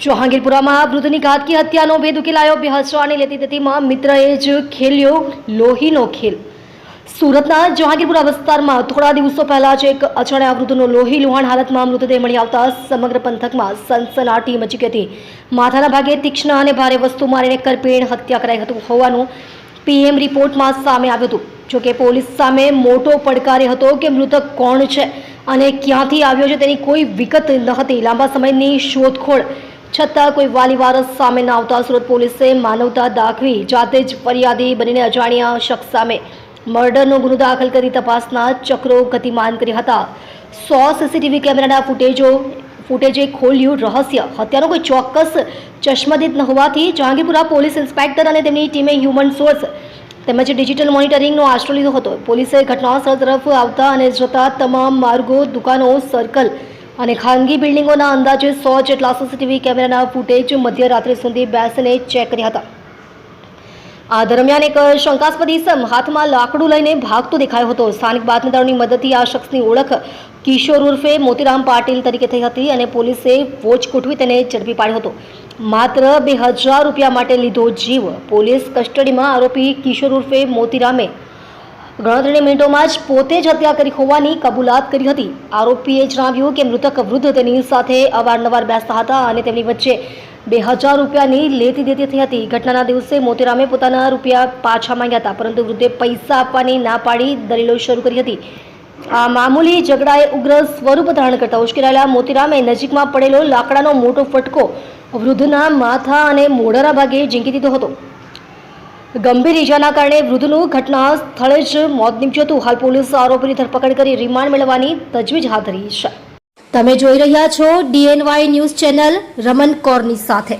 જહાંગીરપુરામાં વૃદ્ધની ઘાતકી હત્યાનો ભેદ ઉકેલાયો. 2004ની લેતી દેતીમાં મિત્રએ જ ખેલ્યો લોહીનો ખેલ. સુરતના જહાંગીરપુરા વિસ્તારમાં થોડા દિવસો પહેલા જ એક અજાણ્યા વૃદ્ધનો લોહી લુહાણ હાલતમાં મૃતદેહ મળી આવતા સમગ્ર પંથકમાં સનસનાટી મચી ગઈ હતી. માથાના ભાગે તીક્ષ્ણ અને ભારે વસ્તુ મારીને કરપીણ હત્યા કરાઈ હતું હોવાનું પીએમ રિપોર્ટમાં સામે આવ્યું હતું. જોકે પોલીસ સામે મોટો પડકાર એ હતો કે મૃતક કોણ છે અને ક્યાંથી આવ્યો છે તેની કોઈ વિગત ન હતી. લાંબા સમયની શોધખોળ છતાં કોઈ વાલી વારસ સામે ન આવતા સુરત પોલીસે માનવતા દાખવી જાતે જ ફરિયાદી બનીને અજાણ્યા શખ્સ સામે મર્ડરનો ગુનો દાખલ કરી તપાસના ચક્રો ગતિમાન કર્યા હતા. 100 સીસીટીવી કેમેરાના ફૂટેજે ખોલ્યું રહસ્ય. હત્યાનો કોઈ ચોક્કસ ચશ્મદીદ ન હોવાથી જહાંગીરપુરા પોલીસ ઇન્સ્પેક્ટર અને તેમની ટીમે હ્યુમન સોર્સ તેમજ ડિજિટલ મોનિટરિંગનો આશરો લીધો હતો. પોલીસે ઘટનાસ્થળ તરફ આવતા અને જતા તમામ માર્ગો, દુકાનો, સર્કલ અને ખાનગી બિલ્ડિંગોના અંદાજે 100 જેટલા સીસીટીવી કેમેરાના ફૂટેજ મધ્યરાત્રિ સુધી બેસીને ચેક કર્યા હતા. આ દરમિયાન એક શંકાસ્પદ ઇસમ હાથમાં લાકડું લઈને ભાગતો દેખાયો હતો. સ્થાનિક બાતમીદારોની મદદથી આ શખ્સની ઓળખ કિશોર ઉર્ફે મોતીરામ પાટીલ તરીકે થઈ હતી અને પોલીસે વોચ ગોઠવી તેને ઝડપી પાડ્યો હતો. માત્ર 2000 રૂપિયા માટે લીધો જીવ. પોલીસ કસ્ટડીમાં આરોપી કિશોર ઉર્ફે મોતીરામે ગણતરીની મિનિટોમાં જ પોતે જ હત્યા કરી હોવાની કબૂલાત કરી હતી. આરોપીએ જણાવ્યું કે મૃતક વૃદ્ધ તેની સાથે અવારનવાર બેસતા હતા અને તેમની વચ્ચે 2000 રૂપિયાની લેતી દેતી થઈ હતી. ઘટનાના દિવસે મોતીરામે પોતાના રૂપિયા પાછા માંગ્યા હતા, પરંતુ વૃદ્ધે પૈસા આપવાની ના પાડી દલીલો શરૂ કરી હતી. આ મામૂલી ઝઘડાએ ઉગ્ર સ્વરૂપ ધારણ કરતા ઉશ્કેરાયેલા મોતીરામે નજીકમાં પડેલો લાકડાનો મોટો ફટકો વૃદ્ધના માથા અને મોઢાના ભાગે ઝીંકી દીધો હતો. ગંભીર ઈજાના કારણે વૃદ્ધનું ઘટના સ્થળે જ મોત નીપજ્યું હતું. હાલ પોલીસ આરોપીની ધરપકડ કરી રિમાન્ડ મેળવવાની તજવીજ હાથ ધરી છે. તમે જોઈ રહ્યા છો DNY ન્યૂઝ ચેનલ રમન કૌરની સાથે.